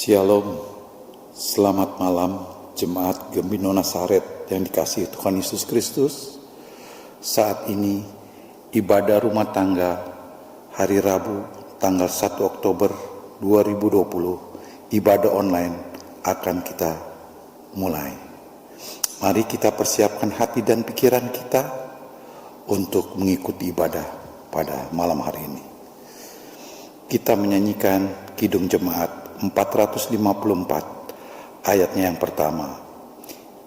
Shalom, selamat malam Jemaat Gembino Nazaret yang dikasihi Tuhan Yesus Kristus. Saat ini ibadah rumah tangga hari Rabu tanggal 1 Oktober 2020, ibadah online akan kita mulai. Mari kita persiapkan hati dan pikiran kita untuk mengikuti ibadah pada malam hari ini. Kita menyanyikan Kidung Jemaat 454, ayatnya yang pertama.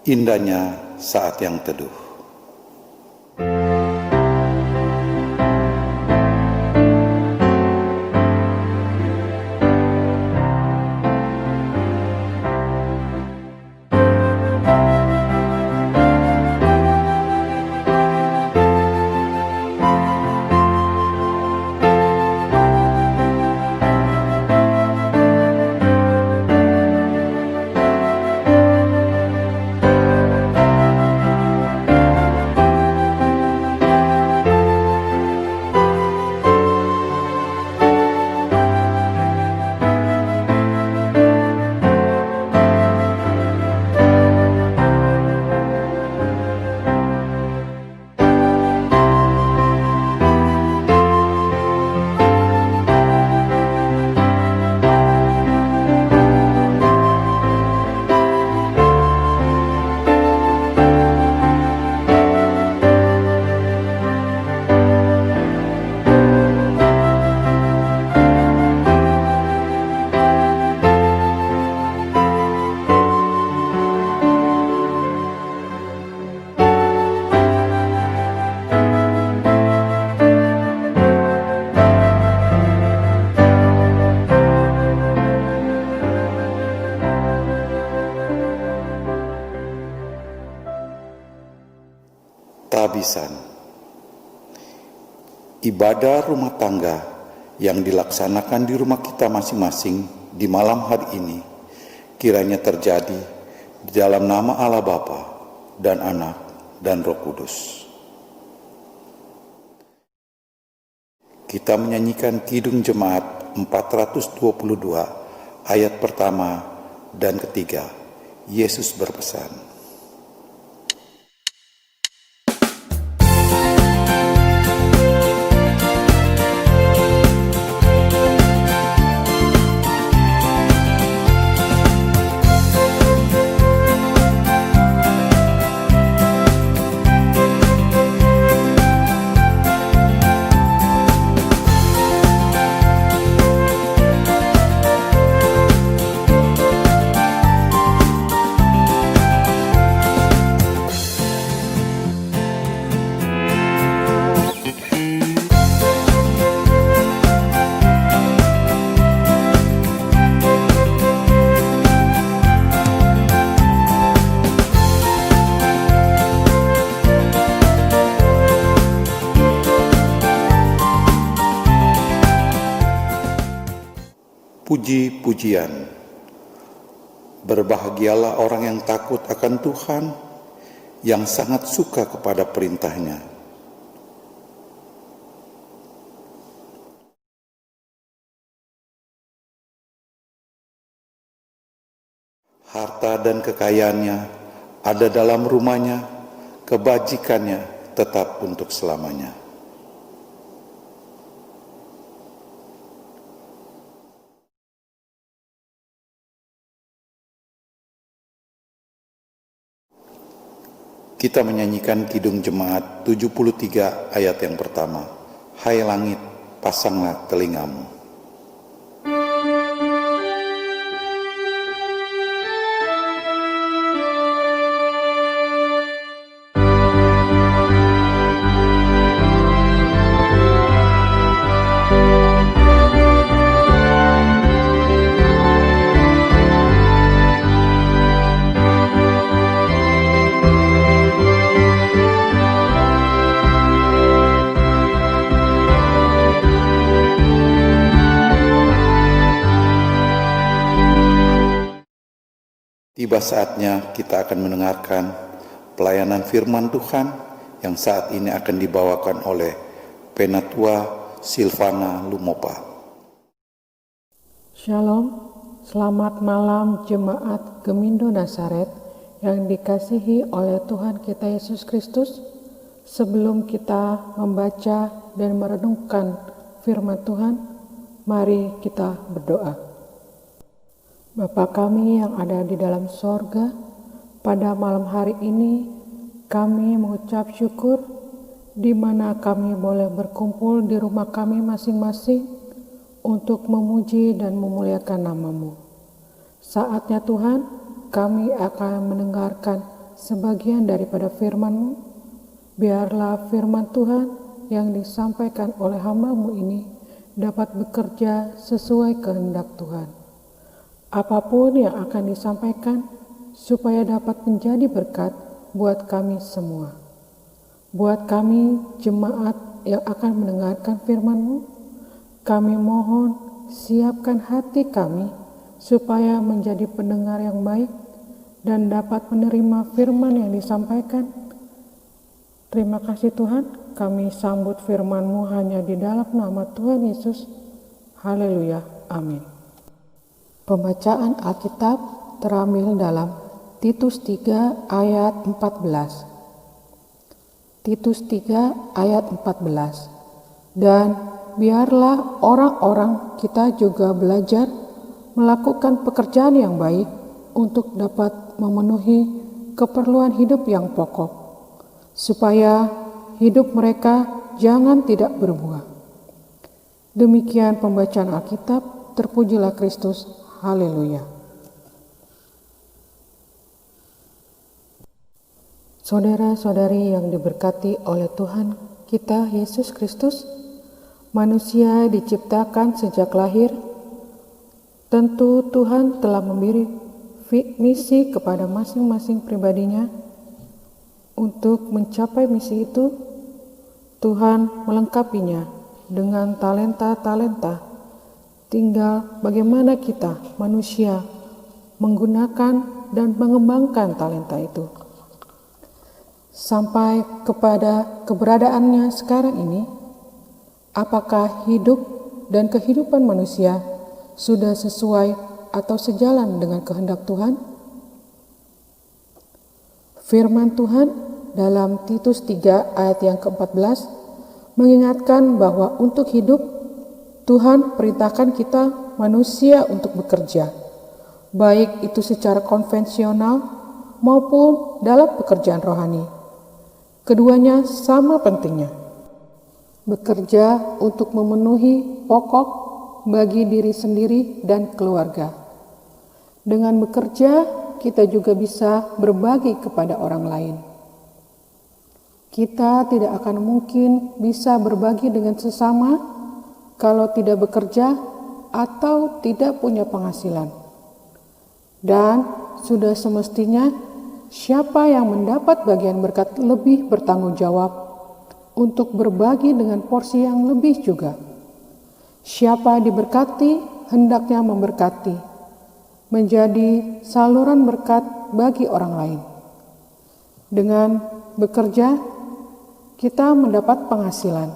Indahnya saat yang teduh. Tabisan. Ibadah rumah tangga yang dilaksanakan di rumah kita masing-masing di malam hari ini kiranya terjadi di dalam nama Allah Bapa dan Anak dan Roh Kudus. Kita menyanyikan Kidung Jemaat 422 ayat pertama dan ketiga. Yesus berpesan. Puji-pujian. Berbahagialah orang yang takut akan Tuhan, yang sangat suka kepada perintah-Nya. Harta dan kekayaannya ada dalam rumahnya, kebajikannya tetap untuk selamanya. Kita menyanyikan Kidung Jemaat 73 ayat yang pertama. Hai langit, pasanglah telingamu. Tiba saatnya kita akan mendengarkan pelayanan firman Tuhan yang saat ini akan dibawakan oleh Penatua Silvana Lumopa. Shalom, Selamat malam Jemaat Gemindo Nazaret yang dikasihi oleh Tuhan kita Yesus Kristus. Sebelum kita membaca dan merenungkan firman Tuhan, mari kita berdoa. Bapa kami yang ada di dalam sorga, pada malam hari ini kami mengucap syukur di mana kami boleh berkumpul di rumah kami masing-masing untuk memuji dan memuliakan nama-Mu. Saatnya Tuhan, kami akan mendengarkan sebagian daripada firman-Mu. Biarlah firman Tuhan yang disampaikan oleh hamba-Mu ini dapat bekerja sesuai kehendak Tuhan. Apapun yang akan disampaikan, supaya dapat menjadi berkat buat kami semua. Buat kami jemaat yang akan mendengarkan firman-Mu, kami mohon siapkan hati kami supaya menjadi pendengar yang baik dan dapat menerima firman yang disampaikan. Terima kasih Tuhan, kami sambut firman-Mu hanya di dalam nama Tuhan Yesus. Haleluya, amin. Pembacaan Alkitab terambil dalam Titus 3 ayat 14. Titus 3 ayat 14. Dan biarlah orang-orang kita juga belajar melakukan pekerjaan yang baik untuk dapat memenuhi keperluan hidup yang pokok, supaya hidup mereka jangan tidak berbuah. Demikian pembacaan Alkitab, terpujilah Kristus, haleluya. Saudara-saudari yang diberkati oleh Tuhan kita Yesus Kristus, manusia diciptakan sejak lahir. Tentu Tuhan telah memberi misi kepada masing-masing pribadinya. Untuk mencapai misi itu, Tuhan melengkapinya dengan talenta-talenta. Tinggal bagaimana kita manusia menggunakan dan mengembangkan talenta itu. Sampai kepada keberadaannya sekarang ini, apakah hidup dan kehidupan manusia sudah sesuai atau sejalan dengan kehendak Tuhan? Firman Tuhan dalam Titus 3 ayat yang ke-14 mengingatkan bahwa untuk hidup, Tuhan perintahkan kita manusia untuk bekerja, baik itu secara konvensional maupun dalam pekerjaan rohani. Keduanya sama pentingnya. Bekerja untuk memenuhi pokok bagi diri sendiri dan keluarga. Dengan bekerja, kita juga bisa berbagi kepada orang lain. Kita tidak akan mungkin bisa berbagi dengan sesama kalau tidak bekerja atau tidak punya penghasilan. Dan sudah semestinya siapa yang mendapat bagian berkat lebih bertanggung jawab untuk berbagi dengan porsi yang lebih juga. Siapa diberkati, hendaknya memberkati, menjadi saluran berkat bagi orang lain. Dengan bekerja, kita mendapat penghasilan.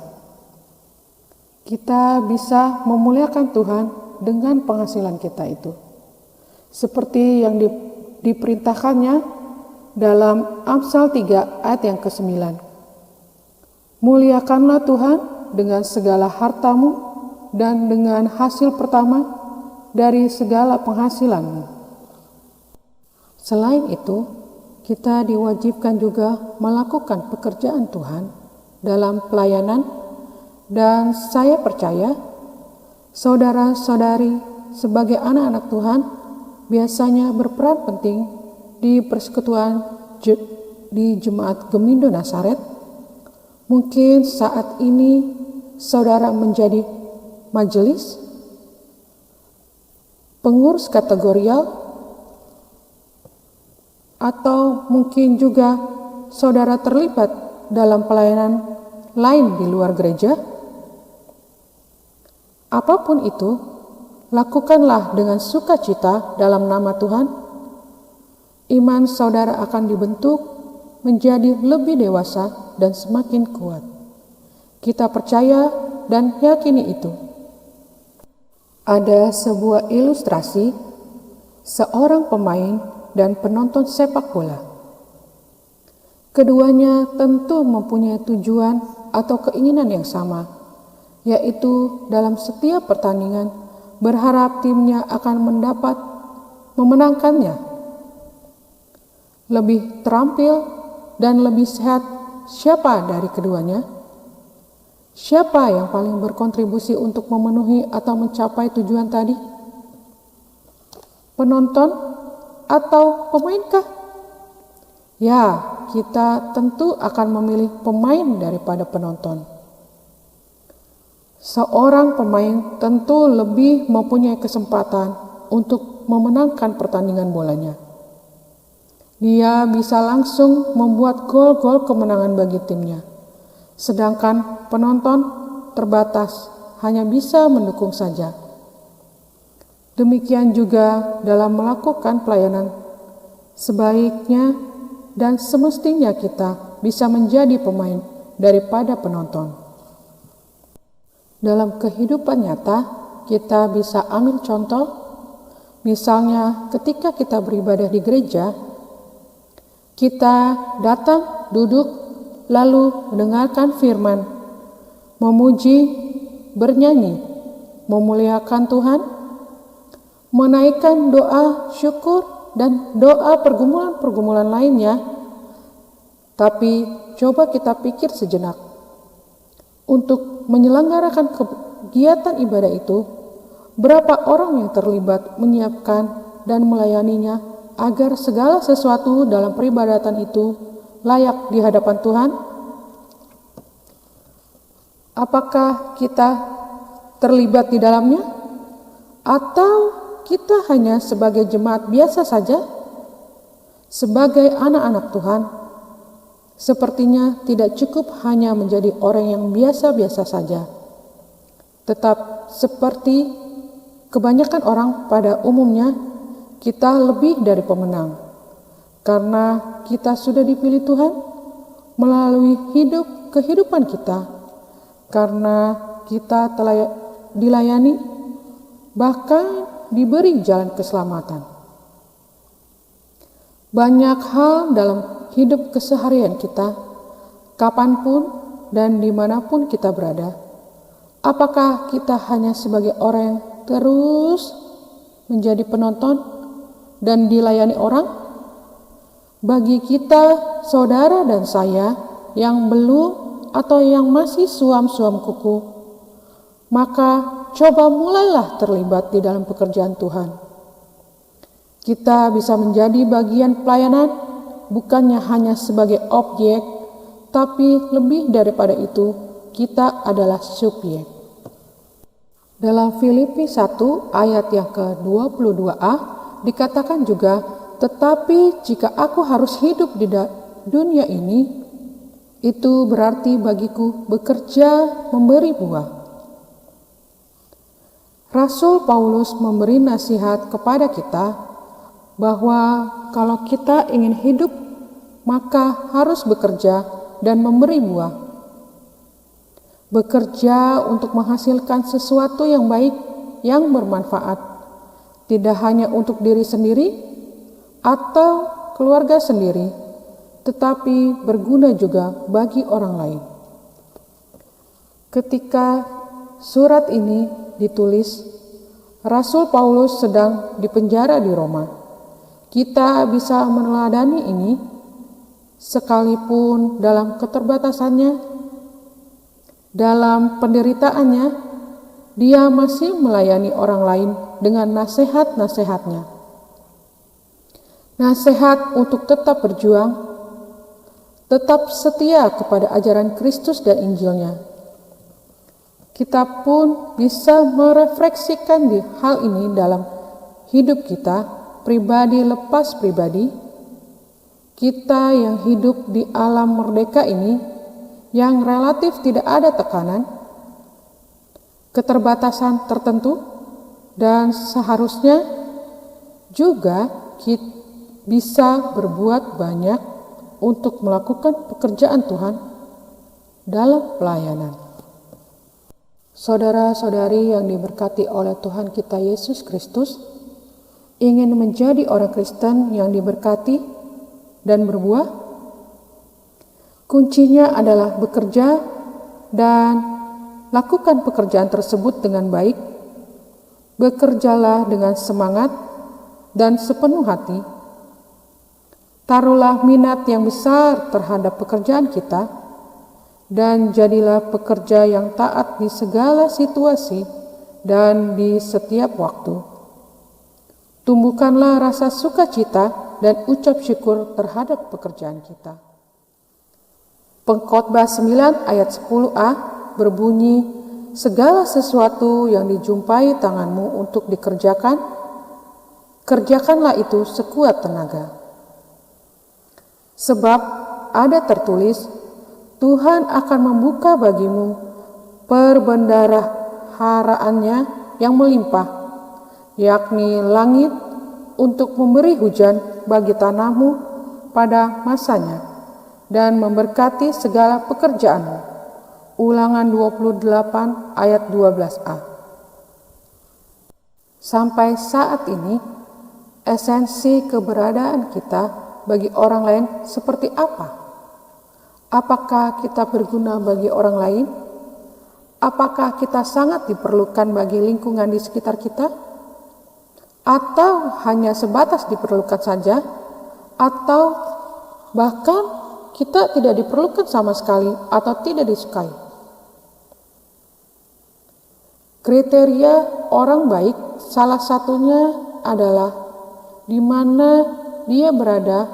Kita bisa memuliakan Tuhan dengan penghasilan kita itu. Seperti yang diperintahkannya dalam Amsal 3 ayat yang ke-9. Muliakanlah Tuhan dengan segala hartamu dan dengan hasil pertama dari segala penghasilanmu. Selain itu, kita diwajibkan juga melakukan pekerjaan Tuhan dalam pelayanan, dan saya percaya saudara-saudari sebagai anak-anak Tuhan biasanya berperan penting di persekutuan di Jemaat Gemindo Nazaret. Mungkin saat ini saudara menjadi majelis, pengurus kategorial, atau mungkin juga saudara terlibat dalam pelayanan lain di luar gereja. Apapun itu, lakukanlah dengan sukacita dalam nama Tuhan. Iman saudara akan dibentuk menjadi lebih dewasa dan semakin kuat. Kita percaya dan yakini itu. Ada sebuah ilustrasi seorang pemain dan penonton sepak bola. Keduanya tentu mempunyai tujuan atau keinginan yang sama, yaitu dalam setiap pertandingan berharap timnya akan memenangkannya. Lebih terampil dan lebih sehat siapa dari keduanya? Siapa yang paling berkontribusi untuk memenuhi atau mencapai tujuan tadi? Penonton atau pemainkah? Ya, kita tentu akan memilih pemain daripada penonton. Seorang pemain tentu lebih mempunyai kesempatan untuk memenangkan pertandingan bolanya. Dia bisa langsung membuat gol-gol kemenangan bagi timnya. Sedangkan penonton terbatas, hanya bisa mendukung saja. Demikian juga dalam melakukan pelayanan. Sebaiknya dan semestinya kita bisa menjadi pemain daripada penonton. Dalam kehidupan nyata, kita bisa ambil contoh, misalnya ketika kita beribadah di gereja, kita datang, duduk, lalu mendengarkan firman, memuji, bernyanyi, memuliakan Tuhan, menaikkan doa syukur dan doa pergumulan-pergumulan lainnya. Tapi coba kita pikir sejenak. Untuk menyelenggarakan kegiatan ibadah itu, berapa orang yang terlibat menyiapkan dan melayaninya agar segala sesuatu dalam peribadatan itu layak di hadapan Tuhan? Apakah kita terlibat di dalamnya? Atau kita hanya sebagai jemaat biasa saja? Sebagai anak-anak Tuhan, sepertinya tidak cukup hanya menjadi orang yang biasa-biasa saja. Tetap seperti kebanyakan orang pada umumnya, kita lebih dari pemenang. Karena kita sudah dipilih Tuhan melalui kehidupan kita. Karena kita telah dilayani, bahkan diberi jalan keselamatan. Banyak hal dalam hidup keseharian kita, kapanpun dan dimanapun kita berada. Apakah kita hanya sebagai orang yang terus menjadi penonton dan dilayani orang? Bagi kita, saudara dan saya yang belum atau yang masih suam-suam kuku, maka coba mulailah terlibat di dalam pekerjaan Tuhan. Kita bisa menjadi bagian pelayanan, bukannya hanya sebagai objek, tapi lebih daripada itu, kita adalah subjek. Dalam Filipi 1 ayat yang ke-22a dikatakan juga, tetapi jika aku harus hidup di dunia ini, itu berarti bagiku bekerja memberi buah. Rasul Paulus memberi nasihat kepada kita bahwa kalau kita ingin hidup, maka harus bekerja dan memberi buah. Bekerja untuk menghasilkan sesuatu yang baik, yang bermanfaat, tidak hanya untuk diri sendiri atau keluarga sendiri, tetapi berguna juga bagi orang lain. Ketika surat ini ditulis, Rasul Paulus sedang dipenjara di Roma. Kita bisa meneladani ini, sekalipun dalam keterbatasannya, dalam penderitaannya, dia masih melayani orang lain dengan nasihat-nasihatnya. Nasihat untuk tetap berjuang, tetap setia kepada ajaran Kristus dan Injilnya. Kita pun bisa merefleksikan di hal ini dalam hidup kita, pribadi lepas pribadi. Kita yang hidup di alam merdeka ini, yang relatif tidak ada tekanan, keterbatasan tertentu, dan seharusnya juga kita bisa berbuat banyak untuk melakukan pekerjaan Tuhan dalam pelayanan. Saudara-saudari yang diberkati oleh Tuhan kita Yesus Kristus, Ingin menjadi orang Kristen yang diberkati dan berbuah? Kuncinya adalah bekerja dan lakukan pekerjaan tersebut dengan baik. Bekerjalah dengan semangat dan sepenuh hati. Taruhlah minat yang besar terhadap pekerjaan kita dan jadilah pekerja yang taat di segala situasi dan di setiap waktu. Tumbuhkanlah rasa sukacita dan ucap syukur terhadap pekerjaan kita. Pengkhotbah 9 ayat 10a berbunyi, segala sesuatu yang dijumpai tanganmu untuk dikerjakan, kerjakanlah itu sekuat tenaga. Sebab ada tertulis, Tuhan akan membuka bagimu perbendaraharaannya yang melimpah, yakni langit untuk memberi hujan bagi tanahmu pada masanya dan memberkati segala pekerjaanmu. Ulangan 28 ayat 12a. Sampai saat ini, esensi keberadaan kita bagi orang lain seperti apa? Apakah kita berguna bagi orang lain? Apakah kita sangat diperlukan bagi lingkungan di sekitar kita? Atau hanya sebatas diperlukan saja? Atau bahkan kita tidak diperlukan sama sekali atau tidak disukai? Kriteria orang baik salah satunya adalah di mana dia berada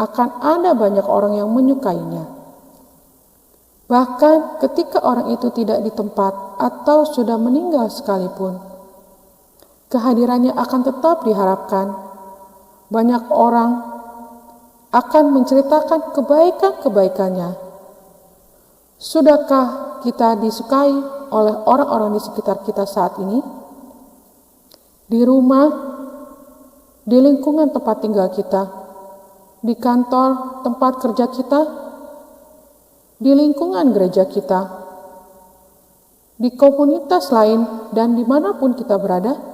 akan ada banyak orang yang menyukainya. Bahkan ketika orang itu tidak di tempat atau sudah meninggal sekalipun, kehadirannya akan tetap diharapkan. Banyak orang akan menceritakan kebaikan-kebaikannya. Sudahkah kita disukai oleh orang-orang di sekitar kita saat ini? Di rumah, di lingkungan tempat tinggal kita, di kantor tempat kerja kita, di lingkungan gereja kita, di komunitas lain, dan dimanapun kita berada,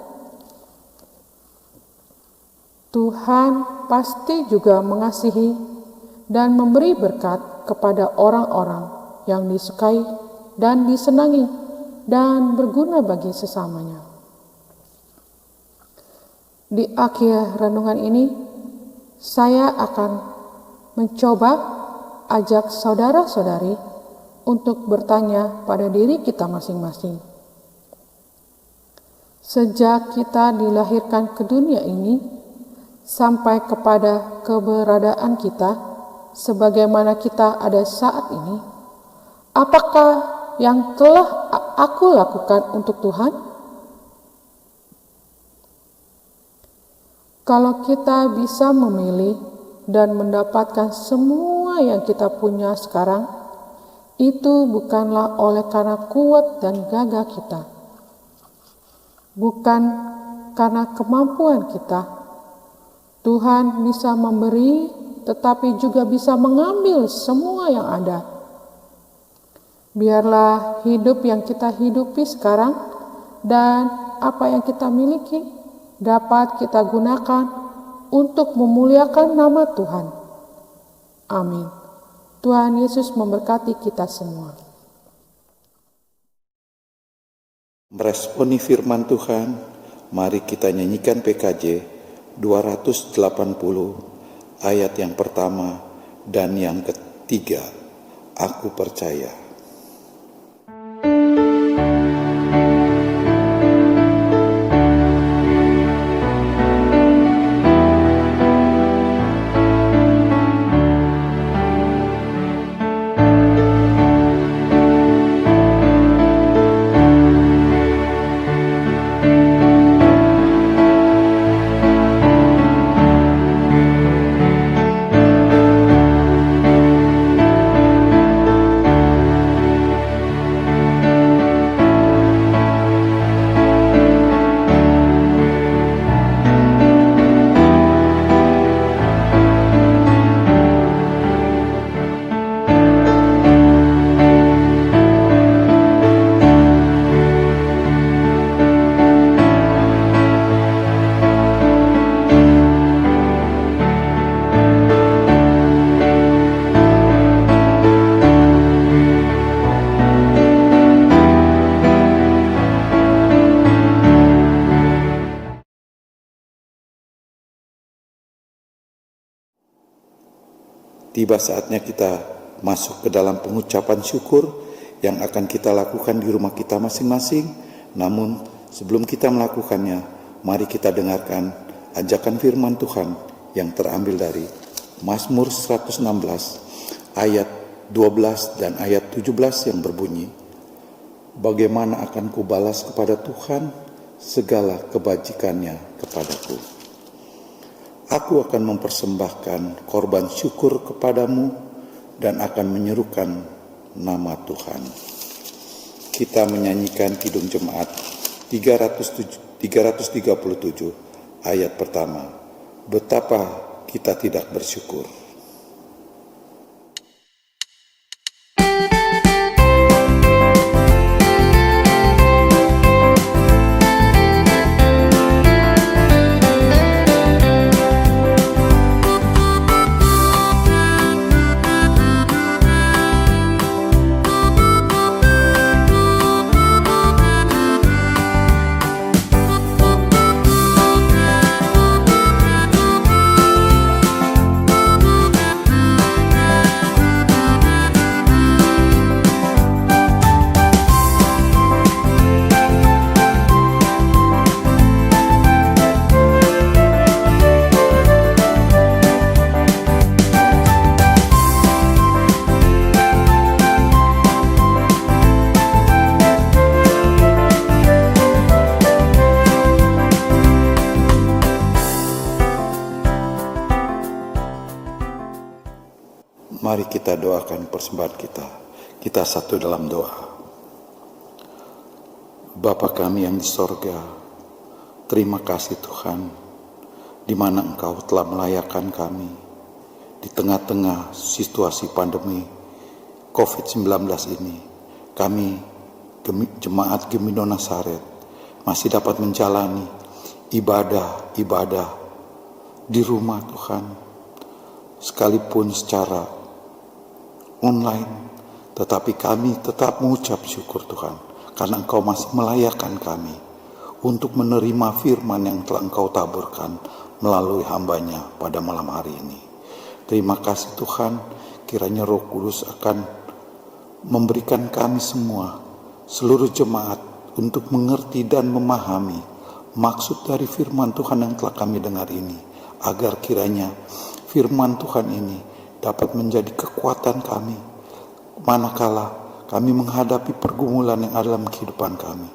Tuhan pasti juga mengasihi dan memberi berkat kepada orang-orang yang disukai dan disenangi dan berguna bagi sesamanya. Di akhir renungan ini, saya akan mencoba ajak saudara-saudari untuk bertanya pada diri kita masing-masing. Sejak kita dilahirkan ke dunia ini, sampai kepada keberadaan kita, sebagaimana kita ada saat ini, apakah yang telah aku lakukan untuk Tuhan? Kalau kita bisa memilih dan mendapatkan semua yang kita punya sekarang, itu bukanlah oleh karena kuat dan gagah kita, bukan karena kemampuan kita. Tuhan bisa memberi, tetapi juga bisa mengambil semua yang ada. Biarlah hidup yang kita hidupi sekarang dan apa yang kita miliki dapat kita gunakan untuk memuliakan nama Tuhan. Amin. Tuhan Yesus memberkati kita semua. Meresponi firman Tuhan, mari kita nyanyikan PKJ 280 ayat yang pertama dan yang ketiga. Aku percaya. tiba saatnya kita masuk ke dalam pengucapan syukur yang akan kita lakukan di rumah kita masing-masing. Namun sebelum kita melakukannya, mari kita dengarkan ajakan firman Tuhan yang terambil dari Mazmur 116 ayat 12 dan ayat 17 yang berbunyi, "Bagaimana akan kubalas kepada Tuhan segala kebajikannya kepadaku? Aku akan mempersembahkan korban syukur kepadamu dan akan menyerukan nama Tuhan." Kita menyanyikan Kidung Jemaat 337 ayat pertama. Betapa kita tidak bersyukur. Mari kita doakan persembahan kita. Kita satu dalam doa. Bapa kami yang di sorga, terima kasih Tuhan, di mana Engkau telah melayakan kami di tengah-tengah situasi pandemi COVID-19 ini. Kami, Jemaat Gemindo Nasaret, masih dapat menjalani ibadah di rumah Tuhan, sekalipun secara online, tetapi kami tetap mengucap syukur Tuhan, karena Engkau masih melayakan kami untuk menerima firman yang telah Engkau taburkan melalui hamba-Nya pada malam hari ini. Terima kasih Tuhan, kiranya Roh Kudus akan memberikan kami semua, seluruh jemaat, untuk mengerti dan memahami maksud dari firman Tuhan yang telah kami dengar ini, agar kiranya firman Tuhan ini dapat menjadi kekuatan kami manakala kami menghadapi pergumulan yang ada dalam kehidupan kami,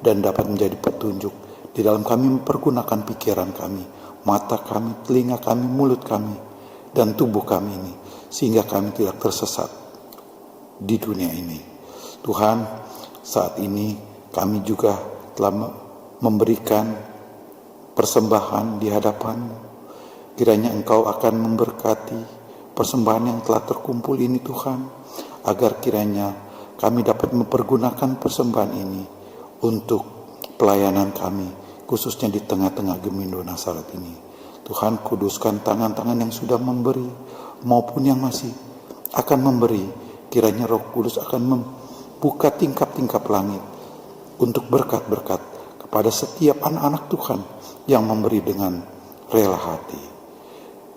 dan dapat menjadi petunjuk di dalam kami mempergunakan pikiran kami, mata kami, telinga kami, mulut kami, dan tubuh kami ini, sehingga kami tidak tersesat di dunia ini. Tuhan, saat ini kami juga telah memberikan persembahan di hadapan-Mu. Kiranya Engkau akan memberkati persembahan yang telah terkumpul ini Tuhan, agar kiranya kami dapat mempergunakan persembahan ini untuk pelayanan kami, khususnya di tengah-tengah Gemindo Nasaret ini. Tuhan, kuduskan tangan-tangan yang sudah memberi maupun yang masih akan memberi. Kiranya Roh Kudus akan membuka tingkap-tingkap langit untuk berkat-berkat kepada setiap anak-anak Tuhan yang memberi dengan rela hati.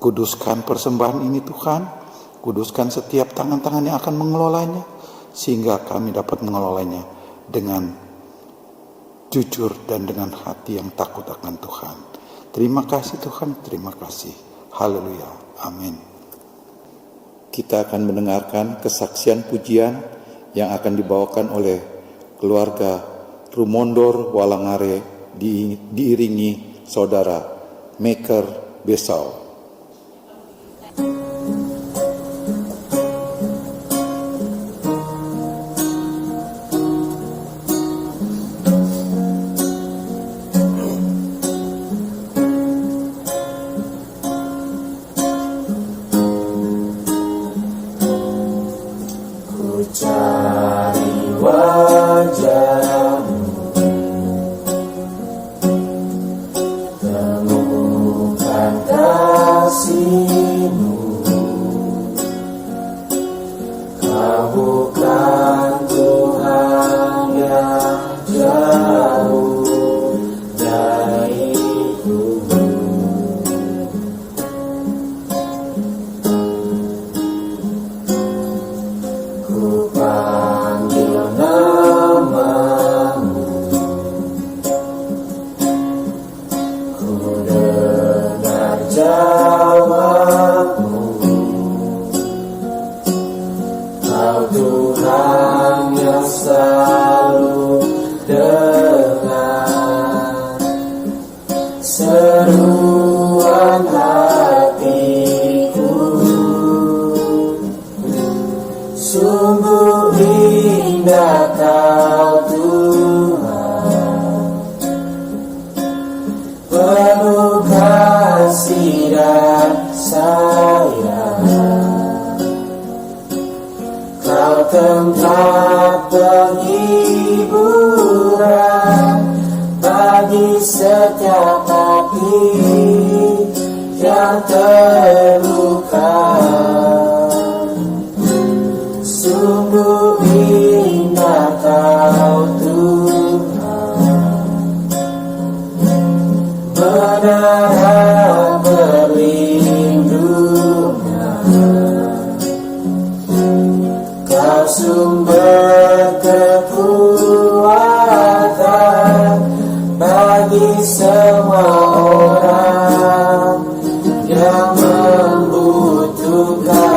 Kuduskan persembahan ini Tuhan, kuduskan setiap tangan-tangan yang akan mengelolanya, sehingga kami dapat mengelolanya dengan jujur dan dengan hati yang takut akan Tuhan. Terima kasih Tuhan, terima kasih. Haleluya, amin. Kita akan mendengarkan kesaksian pujian yang akan dibawakan oleh keluarga Rumondor Walangare diiringi saudara Maker Besau. panggil namamu, ku dengar jawabmu. Kau Tuhan yang selalu dengar seruan hatiku. Sungguh indah Kau Tuhan, penuh kasih dan sayang. Kau tempat penghiburan bagi setiap hati yang terluka. Sungguh indah Kau Tuhan, menara perlindungan. Kau sumber kekuatan bagi semua orang yang membutuhkan.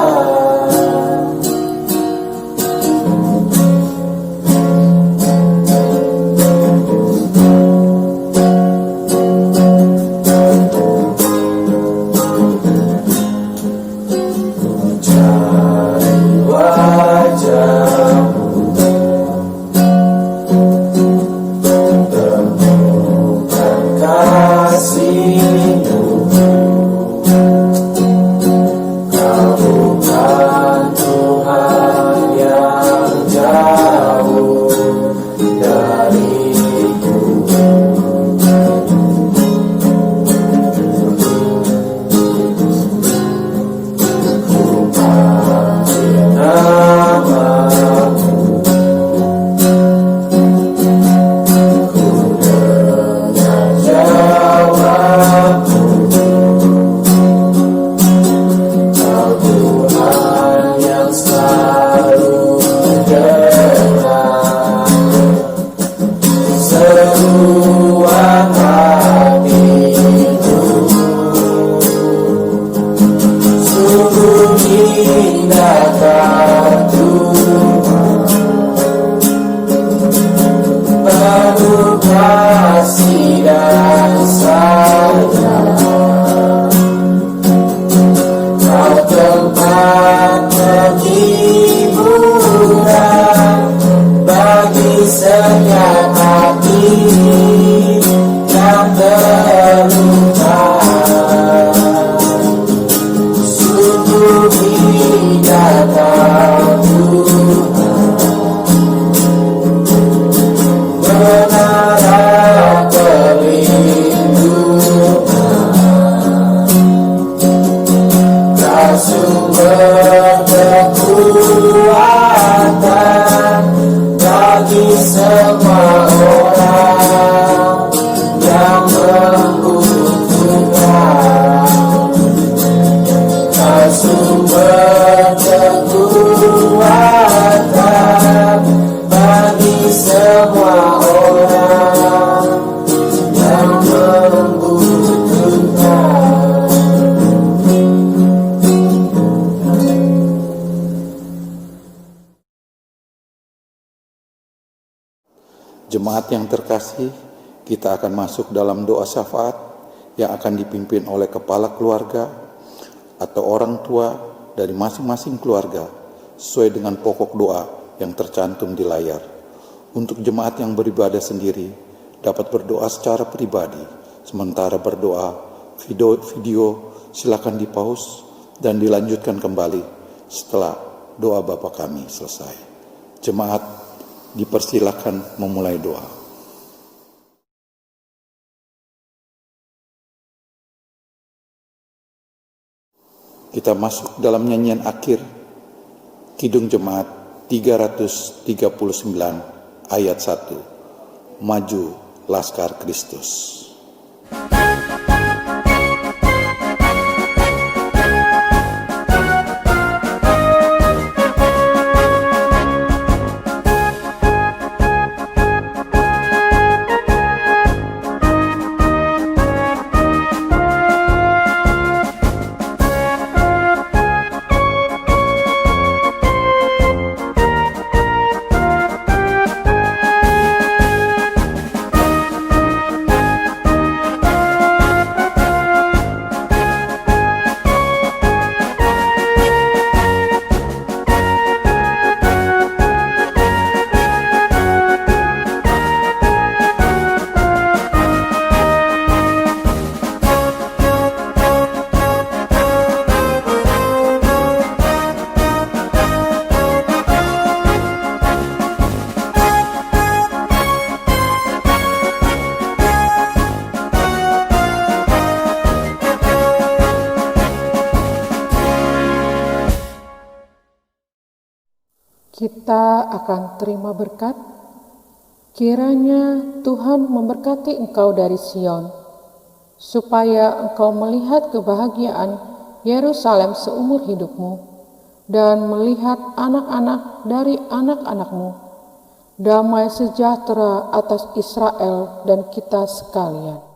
Jemaat yang terkasih, kita akan masuk dalam doa syafaat yang akan dipimpin oleh kepala keluarga atau orang tua dari masing-masing keluarga sesuai dengan pokok doa yang tercantum di layar. Untuk jemaat yang beribadah sendiri dapat berdoa secara pribadi, sementara berdoa video silakan di-pause dan dilanjutkan kembali setelah doa Bapa kami selesai. Jemaat dipersilakan memulai doa. Kita masuk dalam nyanyian akhir Kidung Jemaat 339 ayat 1. Maju Laskar Kristus. kita akan terima berkat. Kiranya Tuhan memberkati engkau dari Sion, supaya engkau melihat kebahagiaan Yerusalem seumur hidupmu, dan melihat anak-anak dari anak-anakmu, damai sejahtera atas Israel dan kita sekalian.